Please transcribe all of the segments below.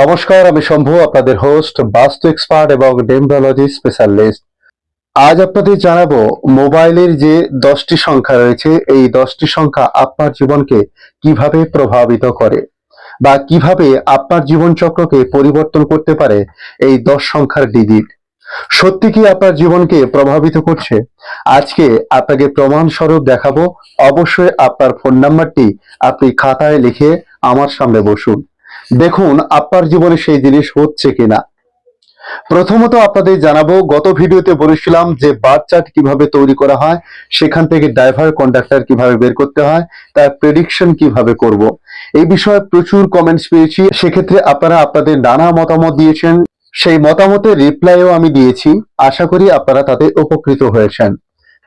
নমস্কার, আমি শম্ভু, আপনাদের হোস্ট, বাস্তু এক্সপার্ট এবং ডেমোলজি স্পেশালিস্ট। আজ আপনাদের জানাবো মোবাইলের যে 10টি সংখ্যা রয়েছে, এই 10টি সংখ্যা আপনার জীবনকে কিভাবে প্রভাবিত করে বা কিভাবে আপনার জীবনচক্রকে পরিবর্তন করতে পারে এই 10 সংখ্যার ডিজিট। সত্যি কি আপনার জীবনকে প্রভাবিত করছে? আজকে আপনাকে প্রমাণ স্বরূপ দেখাবো। অবশ্যই আপনার ফোন নাম্বারটি আপনি খাতায় লিখে আমার সামনে বসুন, দেখুন আপনার জীবনে সেই জিনিস হচ্ছে কিনা। প্রথমত আপনাদের জানাবো, গত ভিডিওতে বলেছিলাম যে বার চার্ট কিভাবে তৈরি করা হয়, সেখান থেকে ড্রাইভার কন্ডাক্টর কিভাবে বের করতে হয়, তার প্রেডিকশন কিভাবে করব। এই বিষয়ে প্রচুর কমেন্টস পেয়েছি, সেক্ষেত্রে আপনারা আপনাদের নানা মতামত দিয়েছেন, সেই মতামতের রিপ্লাইও আমি দিয়েছি। আশা করি আপনারা তাতে উপকৃত হয়েছেন।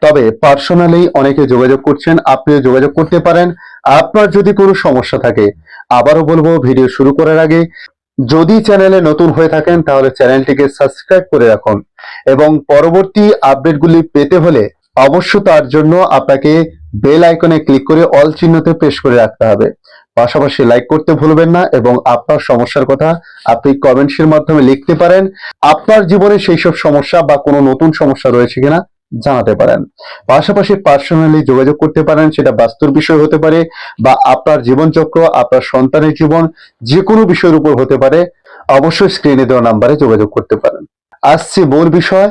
তবে পার্সোনালি অনেকে যোগাযোগ করছেন, আপনিও যোগাযোগ করতে পারেন আপনার যদি কোনো সমস্যা থাকে। আবারও বলবো, ভিডিও শুরু করার আগে যদি চ্যানেলে নতুন হয়ে থাকেন তাহলে চ্যানেলটিকে সাবস্ক্রাইব করে রাখুন এবং পরবর্তী আপডেটগুলি পেতে হলে অবশ্য তার জন্য আপনাকে বেল আইকনে ক্লিক করে অল চিহ্নতে প্রেস করে রাখতে হবে। পাশাপাশি লাইক করতে ভুলবেন না এবং আপনার সমস্যার কথা আপনি কমেন্টসের মাধ্যমে লিখতে পারেন। আপনার জীবনে সেই সব সমস্যা বা কোনো নতুন সমস্যা রয়েছে কিনা জানাতে পারেন। পাশাপাশি পার্সোনালি যোগাযোগ করতে পারেন, সেটা বাস্তুর বিষয় হতে পারে বা আপনার জীবনচক্র, আপনার সন্তানের জীবন, যে কোনো বিষয়ের উপর হতে পারে। অবশ্যই স্ক্রিনে দেওয়া নাম্বারে যোগাযোগ করতে পারেন। আসছে মূল বিষয়,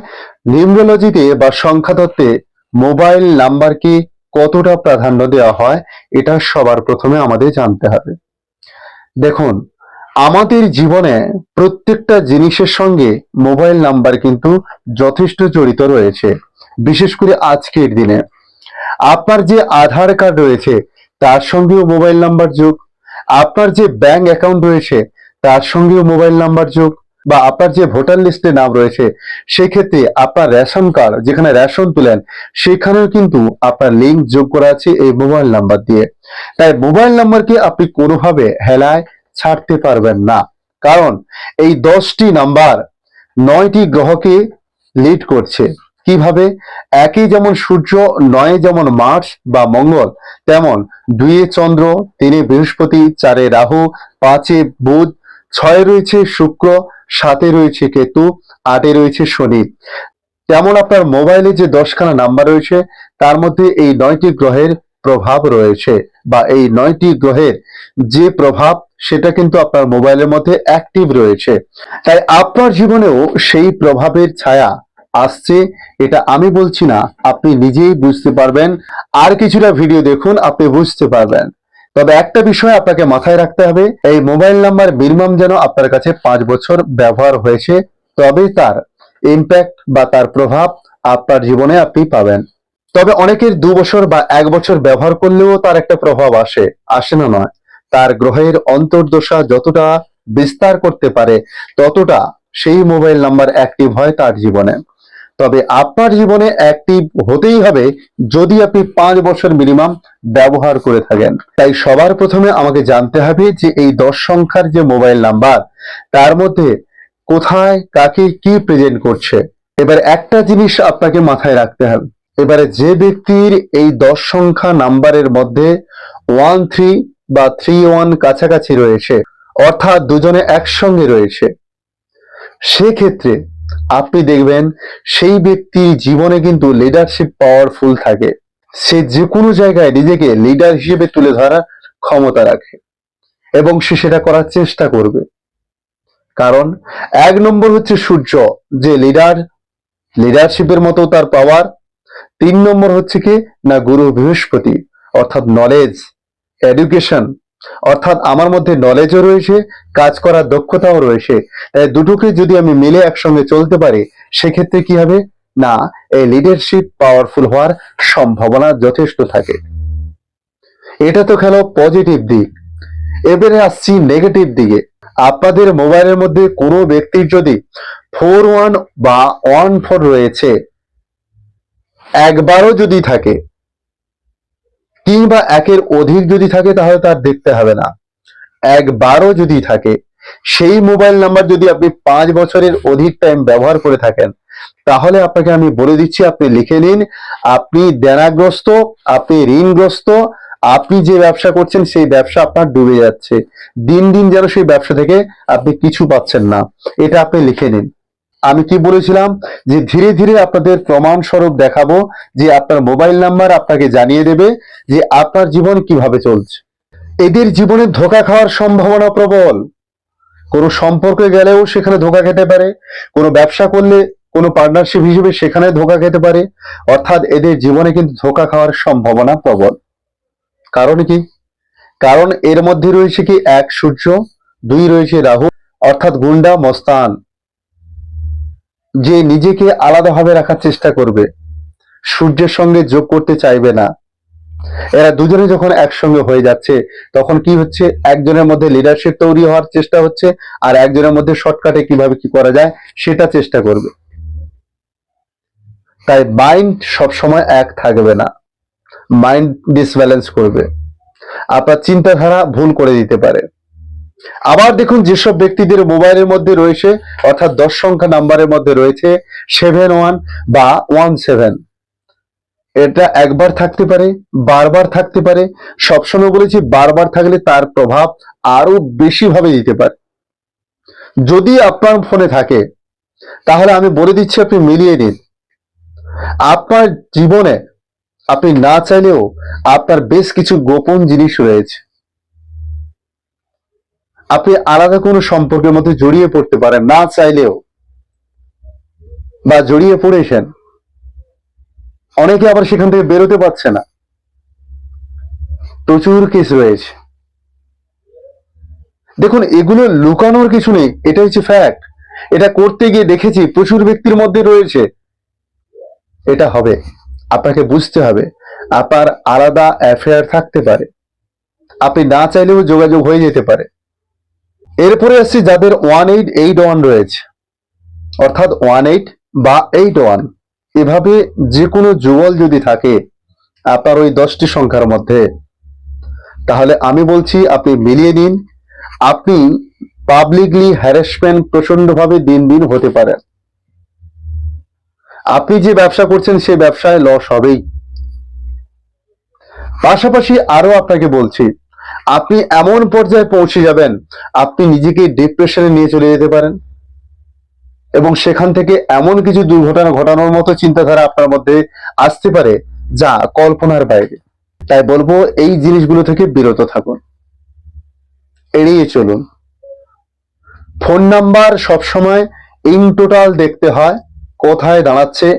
নিউমেরোলজিতে বা সংখ্যাতত্ত্বে মোবাইল নাম্বারকে কতটা প্রাধান্য দেওয়া হয়, এটা সবার প্রথমে আমাদের জানতে হবে। দেখুন, আমাদের জীবনে প্রত্যেকটা জিনিসের সঙ্গে মোবাইল নাম্বার কিন্তু যথেষ্ট জড়িত রয়েছে। বিশেষ করে আজকের দিনে আপনার যে আধার কার্ড রয়েছে তার সঙ্গেও মোবাইল নাম্বার যোগ, আপনার যে ব্যাংক অ্যাকাউন্ট রয়েছে তার সঙ্গেও মোবাইল নাম্বার যোগ, বা আপনার যে ভোটার লিস্টে নাম রয়েছে সেক্ষেত্রে আপনার রেশন কার্ড যেখানে রেশন তুলেন সেখানেও কিন্তু আপনার লিঙ্ক যোগ করা আছে এই মোবাইল নাম্বার দিয়ে। তাই মোবাইল নাম্বারকে আপনি কোনোভাবে হেলায় ছাড়তে পারবেন না, কারণ এই 10টি নাম্বার 9টি গ্রহকে লিড করছে। কিভাবে? একে যেমন সূর্য, 9 যেমন মার্স বা মঙ্গল, তেমন 2 চন্দ্র, 3 বৃহস্পতি, 4 রাহু, 5 বুধ, 6 রয়েছে শুক্র, 7 রয়েছে কেতু, 8 রয়েছে শনি। তেমন আপনার মোবাইলে যে 10খানা নাম্বার রয়েছে তার মধ্যে এই 9টি গ্রহের প্রভাব রয়েছে, বা এই 9টি গ্রহের যে প্রভাব সেটা কিন্তু আপনার মোবাইলের মধ্যে অ্যাক্টিভ রয়েছে। তাই আপনার জীবনেও সেই প্রভাবের ছায়া আসছে, এটা আমি বলছি না, আপনি নিজেই বুঝতে পারবেন। আর কিছুটা ভিডিও দেখুন, আপনি বুঝতে পারবেন। তবে একটা বিষয় আপনাকে মাথায় রাখতে হবে, এই মোবাইল নাম্বার মিনিমাম যেন আপনার কাছে 5 বছর ব্যবহার হয়েছে, তবেই তার ইম্প্যাক্ট বা তার প্রভাব আপনার জীবনে আপনি পাবেন। তবে অনেকের 2 বছর বা 1 বছর ব্যবহার করলেও তার একটা প্রভাব আসে, আসে না নয়। তার গ্রহের অন্তর্দশা যতটা বিস্তার করতে পারে ততটা সেই মোবাইল নাম্বার অ্যাক্টিভ হয় তার জীবনে। তবে আপনার জীবনে অ্যাক্টিভ হতেই হবে যদি আপনি 5 বছর মিনিমাম ব্যবহার করে থাকেন। তাই সবার প্রথমে আমাকে জানতে হবে যে এই 10 সংখ্যার যে মোবাইল নাম্বার তার মধ্যে কোথায় কাকে কি প্রেজেন্ট করছে। এবার একটা জিনিস আপনাকে মাথায় রাখতে হবে, এবারে যে ব্যক্তির এই 10 সংখ্যা নাম্বারের মধ্যে 13 বা 31 কাছাকাছি রয়েছে, অর্থাৎ দুজনে একসঙ্গে রয়েছে, সেক্ষেত্রে আপনি দেখবেন সেই ব্যক্তির জীবনে কিন্তু লিডারশিপ পাওয়ারফুল থাকে। সে যে কোনো জায়গায় নিজেকে লিডার হিসেবে তুলে ধরার ক্ষমতা রাখে এবং সে সেটা করার চেষ্টা করবে। কারণ 1 নম্বর হচ্ছে সূর্য, যে লিডারশিপের মতো তার পাওয়ার। 3 নম্বর হচ্ছে কি না গুরু বৃহস্পতি, অর্থাৎ নলেজ, এডুকেশন, অর্থাৎ আমার মধ্যে নলেজও রয়েছে, কাজ করার দক্ষতাও রয়েছে। তাই দুটোকে যদি আমি মিলে একসঙ্গে চলতে পারি সেক্ষেত্রে কি হবে না, এই লিডারশিপ পাওয়ারফুল হওয়ার সম্ভাবনা যথেষ্ট থাকে। এটা তো গেল পজিটিভ দিক। এবারে আসছি নেগেটিভ দিকে। আপনাদের মোবাইলের মধ্যে কোনো ব্যক্তির যদি 41 বা 14 রয়েছে, একবারও যদি থাকে কিংবা একের অধিক যদি থাকে তাহলে তার দেখতে হবে না। একবারও যদি থাকে, সেই মোবাইল নাম্বার যদি আপনি 5 বছরের অধিক টাইম ব্যবহার করে থাকেন, তাহলে আপনাকে আমি বলে দিচ্ছি, আপনি লিখে নিন, আপনি দেনাগ্রস্ত, আপনি ঋণগ্রস্ত, আপনি যে ব্যবসা করছেন সেই ব্যবসা আপনার ডুবে যাচ্ছে, দিন দিন যেন সেই ব্যবসা থেকে আপনি কিছু পাচ্ছেন না। এটা আপনি লিখে নিন। আমি কি বলেছিলাম যে ধীরে ধীরে আপনাদের প্রমাণ স্বরূপ দেখাবো যে আপনার মোবাইল নাম্বার আপনাকে জানিয়ে দেবে যে আপনার জীবন কিভাবে চলছে। এদের জীবনে ধোঁকা খাওয়ার সম্ভাবনা প্রবল। কোনো সম্পর্কে গেলেও সেখানে ধোঁকা খেতে পারে, কোনো ব্যবসা করলে কোনো পার্টনারশিপ হিসেবে সেখানে ধোঁকা খেতে পারে। অর্থাৎ এদের জীবনে কিন্তু ধোঁকা খাওয়ার সম্ভাবনা প্রবল। কারণ কি? কারণ এর মধ্যে রয়েছে কি, এক সূর্য, দুই রয়েছে রাহু, অর্থাৎ গুন্ডা মস্তান, যে নিজেকে আলাদাভাবে রাখার চেষ্টা করবে, সূর্যের সঙ্গে যোগ করতে চাইবে না। এরা দুজনে যখন একসঙ্গে হয়ে যাচ্ছে তখন কি হচ্ছে, একজনের মধ্যে লিডারশিপ তৈরি হওয়ার চেষ্টা হচ্ছে, আর একজনের মধ্যে শর্টকাটে কিভাবে কি করা যায় সেটা চেষ্টা করবে। তাই মাইন্ড সবসময় এক থাকবে না, মাইন্ড ডিসব্যালেন্স করবে, আপনার চিন্তাধারা ভুল করে দিতে পারে। আবার দেখুন, যেসব ব্যক্তিদের মোবাইলের মধ্যে রয়েছে, অর্থাৎ 10 সংখ্যা নাম্বারের মধ্যে রয়েছে 71 বা 17, এটা একবার থাকতে পারে, বারবার থাকতে পারে। সবসময় বলেছি বারবার থাকলে তার প্রভাব আরো বেশি ভাবে দিতে পারে। যদি আপনার ফোনে থাকে তাহলে আমি বলে দিচ্ছি আপনি মিলিয়ে নিন। আপনার জীবনে আপনি না চাইলেও আপনার বেশ কিছু গোপন জিনিস রয়েছে, আপনি আলাদা কোনো সম্পর্কের মধ্যে জড়িয়ে পড়তে পারেন না চাইলেও, বা জড়িয়ে পড়েছেন। অনেকে আবার সেখান থেকে বেরোতে পারছে না। প্রচুর কেস রয়েছে। দেখুন, এগুলো লুকানোর কিছু নেই, এটা হচ্ছে ফ্যাক্ট। এটা করতে গিয়ে দেখেছি প্রচুর ব্যক্তির মধ্যে রয়েছে। এটা হবে, আপনাকে বুঝতে হবে। আপনার আলাদা অ্যাফেয়ার থাকতে পারে, আপনি না চাইলেও যোগাযোগ হয়ে যেতে পারে। এরপরে আসছি যাদের 1881 রয়েছে, অর্থাৎ 18 বা 81, এভাবে যে কোনো যুগল যদি থাকে আপনার ওই 10টি সংখ্যার মধ্যে, তাহলে আমি বলছি আপনি মিলিয়ে নিন। আপনি পাবলিকলি হ্যারাসমেন্ট প্রচন্ডভাবে দিন দিন হতে পারেন। আপনি যে ব্যবসা করছেন সেই ব্যবসায় লস হবেই। পাশাপাশি আরো আপনাকে বলছি, আপনি এমন পর্যায়ে পৌঁছে যাবেন, আপনি নিজেকে ডিপ্রেশনে নিয়ে চলে যেতে পারেন, এবং সেখান থেকে এমন কিছু দুর্ঘটনা ঘটানোর মতো চিন্তাধারা আপনার মধ্যে আসতে পারে যা কল্পনার বাইরে। তাই বলবো এই জিনিসগুলো থেকে বিরত থাকুন, এড়িয়ে চলুন। ফোন নাম্বার সবসময় ইন টোটাল দেখতে হয়, কোথায় দাঁড়াচ্ছে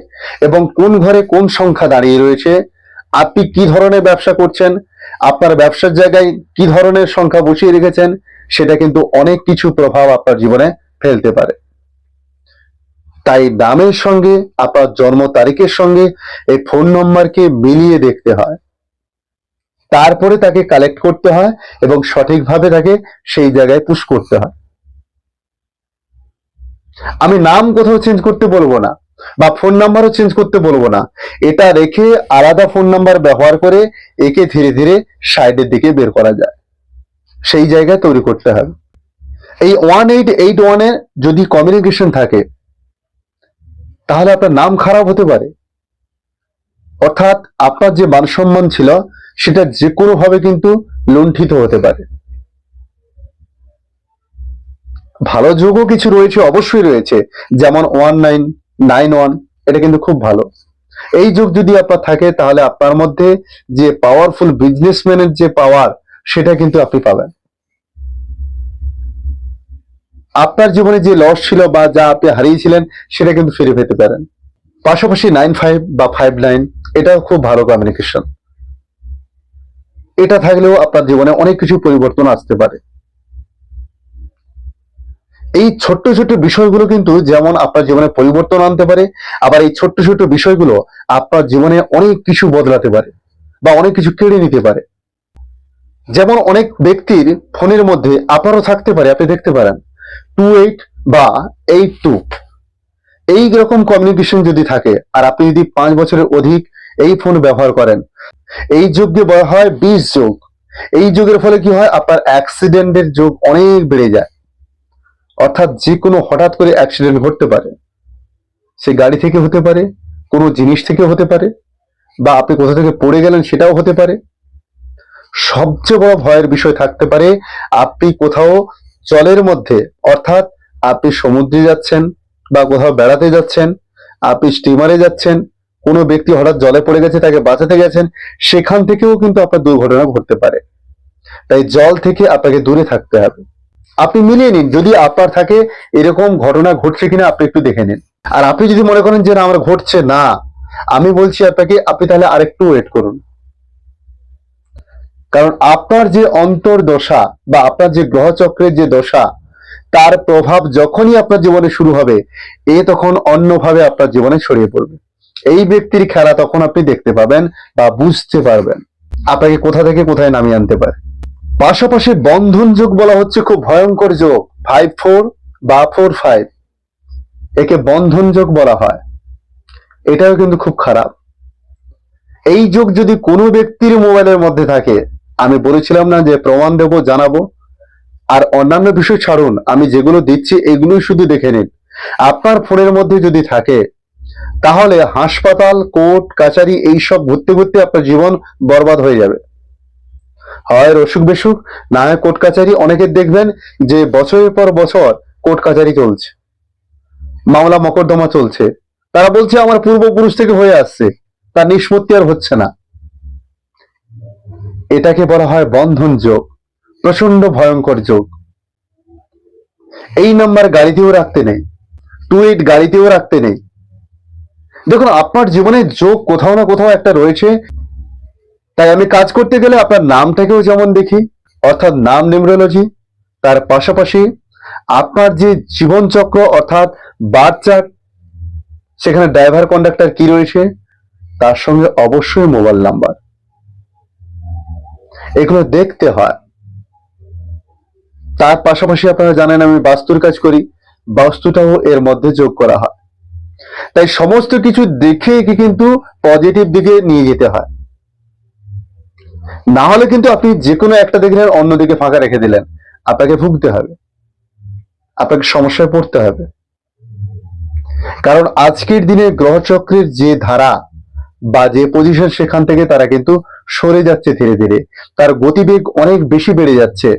এবং কোন ঘরে কোন সংখ্যা দাঁড়িয়ে রয়েছে, আপনি কি ধরনের ব্যবসা করছেন, আপনার ব্যবসার জায়গায় কি ধরনের সংখ্যা বসিয়ে রেখেছেন, সেটা কিন্তু অনেক কিছু প্রভাব আপনার জীবনে ফেলতে পারে। তাই নামের সঙ্গে আপনার জন্ম তারিখের সঙ্গে এই ফোন নম্বরকে মিলিয়ে দেখতে হয়, তারপরে তাকে কালেক্ট করতে হয় এবং সঠিকভাবে তাকে সেই জায়গায় পুশ করতে হয়। আমি নাম কোথাও চেঞ্জ করতে বলবো না, বা ফোন নাম্বারও চেঞ্জ করতে বলবো না। এটা রেখে আলাদা ফোন নাম্বার ব্যবহার করে একে ধীরে ধীরে সাইডের দিকে বের করা যায়, সেই জায়গায় তৈরি করতে হবে। এই 1881 এর যদি কমিউনিকেশন থাকে তাহলে আপনার নাম খারাপ হতে পারে, অর্থাৎ আপনার যে মান সম্মান ছিল সেটা যে কোনো ভাবে কিন্তু লুণ্ঠিত হতে পারে। ভালো যোগও কিছু রয়েছে, অবশ্যই রয়েছে, যেমন 1991, এটা কিন্তু খুব ভালো। এই যোগ যদি আপনার থাকে তাহলে আপনার মধ্যে যে পাওয়ারফুল বিজনেসম্যানের যে পাওয়ার সেটা কিন্তু আপনি পাবেন। আপনার জীবনে যে লস ছিল বা যা আপনি হারিয়েছিলেন সেটা কিন্তু ফিরে পেতে পারেন। পাশাপাশি 95 বা 59, এটাও খুব ভালো কমিউনিকেশন। এটা থাকলেও আপনার জীবনে অনেক কিছু পরিবর্তন আসতে পারে। এই ছোট্ট ছোট্ট বিষয়গুলো কিন্তু যেমন আপনার জীবনে পরিবর্তন আনতে পারে, আবার এই ছোট্ট ছোট্ট বিষয়গুলো আপনার জীবনে অনেক কিছু বদলাতে পারে বা অনেক কিছু কেড়ে নিতে পারে। যেমন অনেক ব্যক্তির ফোনের মধ্যে আপনারও থাকতে পারে, আপনি দেখতে পারেন 28 বা 82, এই রকম কমিউনিকেশন যদি থাকে আর আপনি যদি 5 বছরের অধিক এই ফোন ব্যবহার করেন, এই যোগকে বলা হয় 20 যোগ। এই যোগের ফলে কি হয়, আপনার অ্যাক্সিডেন্টের যোগ অনেক বেড়ে যায়। অর্থাৎ যে কোনো হঠাৎ করে অ্যাক্সিডেন্ট ঘটতে পারে, সে গাড়ি থেকে হতে পারে, কোনো জিনিস থেকে হতে পারে, বা আপনি কোথা থেকে পড়ে গেলেন সেটাও হতে পারে। সবচেয়ে বড় ভয়ের বিষয় থাকতে পারে আপনি কোথাও জলের মধ্যে, অর্থাৎ আপনি সমুদ্রে যাচ্ছেন বা কোথাও বেড়াতে যাচ্ছেন, আপনি স্টিমারে যাচ্ছেন, কোনো ব্যক্তি হঠাৎ জলে পড়ে গেছে, তাকে বাঁচাতে গেছেন, সেখান থেকেও কিন্তু আপনার দুর্ঘটনা ঘটতে পারে। তাই জল থেকে আপনাকে দূরে থাকতে হবে। আপনি মিলিয়ে নিন, যদি আপনার থাকে এরকম ঘটনা ঘটছে কিনা আপনি একটু দেখে নিন। আর আপনি যদি মনে করেন যে না আমার ঘটছে না, আমি বলছি আপনাকে, আপনি তাহলে আরেকটু ওয়েট করুন। কারণ আপনার যে অন্তর্দশা বা আপনার যে গ্রহচক্রের যে দশা, তার প্রভাব যখনই আপনার জীবনে শুরু হবে, তখন অন্যভাবে আপনার জীবনে ছড়িয়ে পড়বে। এই ব্যক্তির খেলা তখন আপনি দেখতে পাবেন বা বুঝতে পারবেন আপনাকে কোথা থেকে কোথায় নামিয়ে আনতে পারে। পাশাপাশি বন্ধন যোগ বলা হচ্ছে খুব ভয়ঙ্কর যোগ, 5-4 বা 4-5, একে বন্ধন যোগ বলা হয়। এটাও কিন্তু খুব খারাপ। এই যোগ যদি কোনো ব্যক্তির মোবাইলের মধ্যে থাকে, আমি বলেছিলাম না যে প্রমাণ দেব, জানাবো, আর অন্যান্য বিষয় ছাড়ুন, আমি যেগুলো দিচ্ছি এগুলোই শুধু দেখে নিন। আপনার ফোনের মধ্যে যদি থাকে, তাহলে হাসপাতাল, কোর্ট কাচারি এইসব ঘুরতে ঘুরতে আপনার জীবন বরবাদ হয়ে যাবে। হয় অসুখ বিসুখ, না হয় কোর্ট কাচারি। অনেকে দেখবেন যে বছরের পর বছর কোর্ট কাচারি চলছে, মামলা মকদ্দমা চলছে, তারা বলছে আমার পূর্বপুরুষ থেকে হয়ে আসছে, তার নিষ্পত্তি আর হচ্ছে না। এটাকে বলা হয় বন্ধন যোগ, প্রচন্ড ভয়ঙ্কর যোগ। এই নাম্বার গাড়িতেও রাখতে নেই, 28 গাড়িতেও রাখতে নেই। দেখুন, আপনার জীবনে যোগ কোথাও না কোথাও একটা রয়েছে। তাই আমি কাজ করতে গেলে আপনার নামটাকেও যেমন দেখি, অর্থাৎ নাম নিউমেরোলজি, তার পাশাপাশি আপনার যে জীবন চক্র অর্থাৎ বার্থ চার্ট, সেখানে ড্রাইভার কন্ডাক্টর কি রয়েছে, তার সঙ্গে অবশ্যই মোবাইল নাম্বার, এগুলো দেখতে হয়। তার পাশাপাশি আপনারা জানেন আমি বাস্তুর কাজ করি, বাস্তুটাও এর মধ্যে যোগ করা হয়। তাই সমস্ত কিছু দেখে কি কিন্তু পজিটিভ দিকে নিয়ে যেতে হয়। না হলে কিন্তু আপনি যে কোনো একটা দেখলেন, অন্যদিকে ফাঁকা রেখে দিলেন, আপনাকে ভুগতে হবে, আপনাকে সমস্যায় পড়তে হবে। কারণ আজকের দিনে গ্রহচক্রের যে ধারা বা যে পজিশন, সেখান থেকে তারা কিন্তু সরে যাচ্ছে ধীরে ধীরে, তার গতিবেগ অনেক বেশি বেড়ে যাচ্ছে।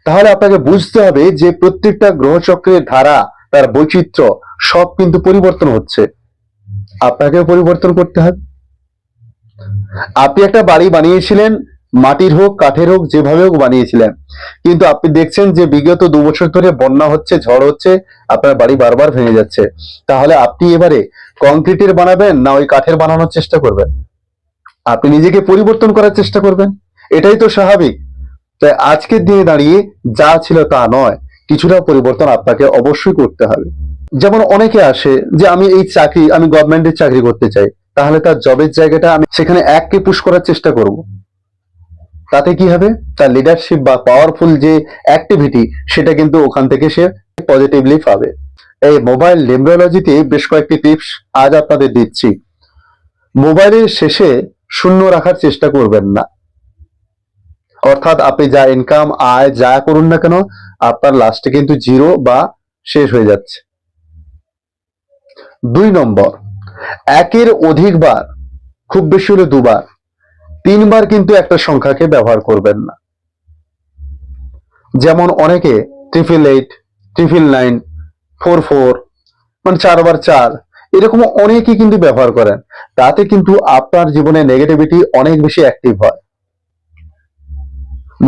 তাহলে আপনাকে বুঝতে হবে যে প্রত্যেকটা গ্রহচক্রের ধারা, তার বৈচিত্র্য সব কিন্তু পরিবর্তন হচ্ছে, আপনাকেও পরিবর্তন করতে হবে। আপনি একটা বাড়ি বানিয়েছিলেন, মাটির হোক কাঠের হোক, যেভাবে হোক বানিয়েছিলেন, কিন্তু আপনি দেখছেন যে বিগত 2 বছর ধরে বন্যা হচ্ছে, ঝড় হচ্ছে, আপনার বাড়ি বারবার ভেঙে যাচ্ছে। তাহলে আপনি এবারে কংক্রিটের বানাবেন না ওই কাঠের বানানোর চেষ্টা করবেন? আপনি নিজেকে পরিবর্তন করার চেষ্টা করবেন, এটাই তো স্বাভাবিক। তাই আজকের দিনে দাঁড়িয়ে যা ছিল তা নয়, কিছুটা পরিবর্তন আপনাকে অবশ্যই করতে হবে। যেমন অনেকে আসে যে আমি এই চাকরি, আমি গভর্নমেন্টের চাকরি করতে চাই, তাহলে তার জবের জায়গাটা আমি সেখানে এককে পুশ করার চেষ্টা করব। তাতে কি হবে, তার লিডারশিপ বা পাওয়ারফুল যে অ্যাক্টিভিটি, সেটা কিন্তু ওখান থেকে সে পজিটিভলি পাবে। এই মোবাইল নিউমেরোলজিতে বেশ কয়েকটি টিপস আজ আপনাদের দিচ্ছি। মোবাইলের শেষে শূন্য রাখার চেষ্টা করবেন না, অর্থাৎ আপনি যা ইনকাম আয় যা করুন না কেন, আপনার লাস্টে কিন্তু জিরো বা শেষ হয়ে যাচ্ছে। 2 নম্বর, একের অধিকবার, খুব বেশি হলে 2 বার, 3 বার কিন্তু একটা সংখ্যাকে ব্যবহার করবেন না। যেমন অনেকে 888, 999, 44, মানে 4 বার 4, এরকম অনেকেই কিন্তু ব্যবহার করেন। তাতে কিন্তু আপনার জীবনে নেগেটিভিটি অনেক বেশি অ্যাক্টিভ হয়।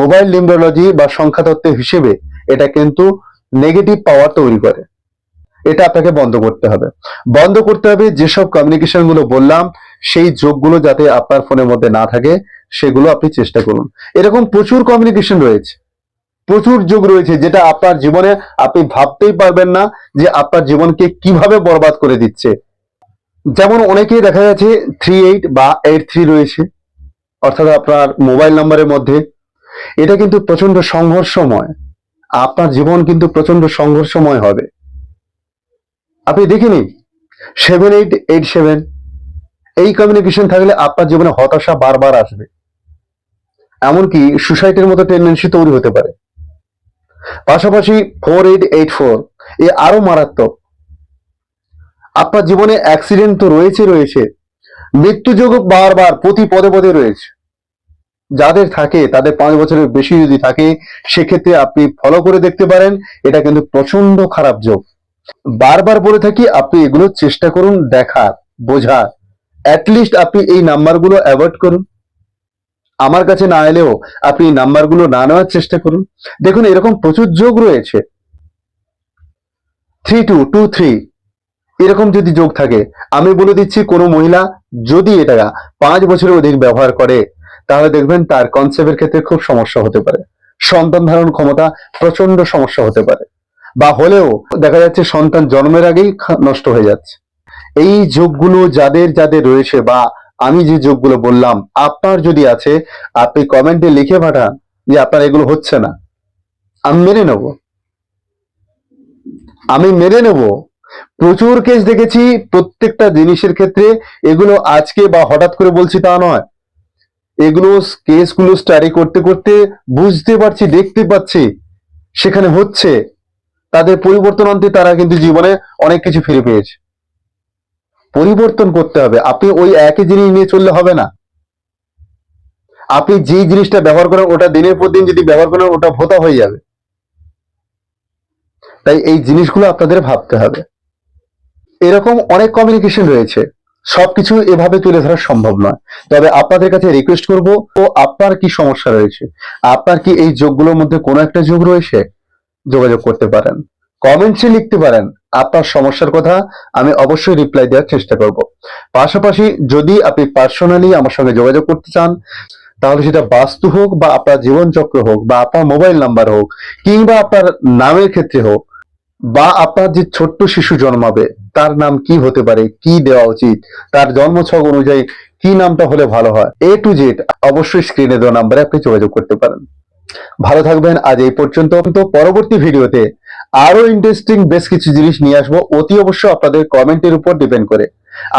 মোবাইল নিউমেরোলজি বা সংখ্যাতত্ত্ব হিসেবে এটা কিন্তু নেগেটিভ পাওয়ার তৈরি করে। এটা আপনাকে বন্ধ করতে হবে। বন্ধ করতে হবে যেসব কমিউনিকেশন গুলো বললাম, সেই যোগগুলো যাতে আপনার ফোনের মধ্যে না থাকে, সেগুলো আপনি চেষ্টা করুন। এরকম প্রচুর কমিউনিকেশন রয়েছে, প্রচুর যোগ রয়েছে, যেটা আপনার জীবনে আপনি ভাবতেই পারবেন না যে আপনার জীবনকে কিভাবে বরবাদ করে দিচ্ছে। যেমন অনেকেই দেখা যাচ্ছে 38 বা 83 রয়েছে, অর্থাৎ আপনার মোবাইল নাম্বারের মধ্যে। এটা কিন্তু প্রচন্ড সংঘর্ষময়, আপনার জীবন কিন্তু প্রচন্ড সংঘর্ষময় হবে। আপনি দেখে নিন 7887, এই কমিউনিকেশন থাকলে আপনার জীবনে হতাশা বারবার আসবে, এমনকি সুসাইডের মতো টেন্ডেন্সি তৈরি হতে পারে। পাশাপাশি 4884, এ আরো মারাত্মক। আপনার জীবনে অ্যাক্সিডেন্ট তো রয়েছে, মৃত্যু যোগ বারবার প্রতি পদে পদে রয়েছে। যাদের থাকে তাদের 5 বছরের বেশি যদি থাকে, সেক্ষেত্রে আপনি ফলো করে দেখতে পারেন। এটা কিন্তু প্রচন্ড খারাপ যোগ। বারবার বলে থাকি, আপনি এগুলো চেষ্টা করুন দেখার, বোঝার। অ্যাটলিস্ট আপনি এই নাম্বারগুলো অ্যাভয়েড করুন। আমার কাছে না এলেও আপনি এই নাম্বারগুলো না নেওয়ার চেষ্টা করুন। দেখুন, এরকম প্রচুর যোগ রয়েছে। 3223 এরকম যদি যোগ থাকে, আমি বলে দিচ্ছি, কোনো মহিলা যদি এটা 5 বছরের অধিক ব্যবহার করে, তাহলে দেখবেন তার কনসেপ্টের ক্ষেত্রে খুব সমস্যা হতে পারে। সন্তান ধারণ ক্ষমতা প্রচন্ড সমস্যা হতে পারে, বা হলেও দেখা যাচ্ছে সন্তান জন্মের আগেই নষ্ট হয়ে যাচ্ছে। এই যোগগুলো যাদের যাদের রয়েছে, বা আমি যে যোগগুলো বললাম, আপনার যদি আছে, আপনি কমেন্টে লিখে পাঠান যে আপনার এগুলো হচ্ছে না। আমি মেনে নেব, আমি মেনে নেব। প্রচুর কেস দেখেছি, প্রত্যেকটা জিনিসের ক্ষেত্রে। এগুলো আজকে বা হঠাৎ করে বলছি তা নয়, এগুলো কেসগুলো স্টাডি করতে করতে বুঝতে পারছি, দেখতে পাচ্ছি সেখানে হচ্ছে। তাদের পরিবর্তন আনতে তারা কিন্তু জীবনে অনেক কিছু ফিরে পেয়েছে। পরিবর্তন করতে হবে, আপনি ওই একই জিনিস নিয়ে চললে হবে না। আপনি যে জিনিসটা ব্যবহার করেন, ওটা দিনের পর দিন যদি ব্যবহার করেন, ওটা ভোতা হয়ে যাবে। তাই এই জিনিসগুলো আপনাদের ভাবতে হবে। এরকম অনেক কমিউনিকেশন রয়েছে, সবকিছু এভাবে তুলে ধরা সম্ভব নয়। তবে আপনাদের কাছে রিকোয়েস্ট করব, ও আপনার কি সমস্যা রয়েছে, আপনার কি এই যোগগুলোর মধ্যে কোনো একটা যোগ রয়েছে, যোগাযোগ করতে পারেন, কমেন্টসে লিখতে পারেন আপনার সমস্যার কথা। আমি অবশ্যই রিপ্লাই দেওয়ার চেষ্টা করব। পাশাপাশি যদি আপনি পার্সোনালি আমার সঙ্গে যোগাযোগ করতে চান, তাহলে সেটা বাস্তু হোক, বা আপনার জীবনচক্র হোক, বা আপনার মোবাইল নাম্বার হোক, কিংবা আপনার নামের ক্ষেত্রে হোক, বা আপনার যে ছোট্ট শিশু জন্মাবে, তার নাম কি হতে পারে, কি দেওয়া উচিত, তার জন্মছক অনুযায়ী কি নামটা হলে ভালো হয়, A to Z অবশ্যই স্ক্রিনে দেওয়া নাম্বারে আপনি যোগাযোগ করতে পারেন। ভালো থাকবেন। আজ এই পর্যন্ত। পরবর্তী ভিডিওতে আরো ইন্টারেস্টিং বেশ কিছু জিনিস নিয়ে আসবো, অতি অবশ্য আপনাদের কমেন্টের উপর ডিপেন্ড করে।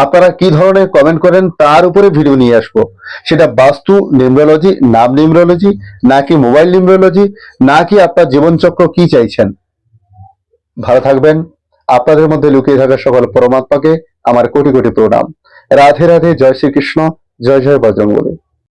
আপনারা কি ধরনের কমেন্ট করেন তার উপরে ভিডিও নিয়ে আসবো। সেটা বাস্তু নিউমেরোলজি, নাম নিউমেরোলজি, নাকি মোবাইল নিউমেরোলজি, নাকি আপনার জীবনচক্র কি চাইছেন। ভালো থাকবেন। আপনাদের মধ্যে লুকিয়ে থাকা সকল পরমাত্মাকে আমার কোটি কোটি প্রণাম। রাধে রাধে, জয় শ্রীকৃষ্ণ, জয় জয় বজরঙ্গবলী।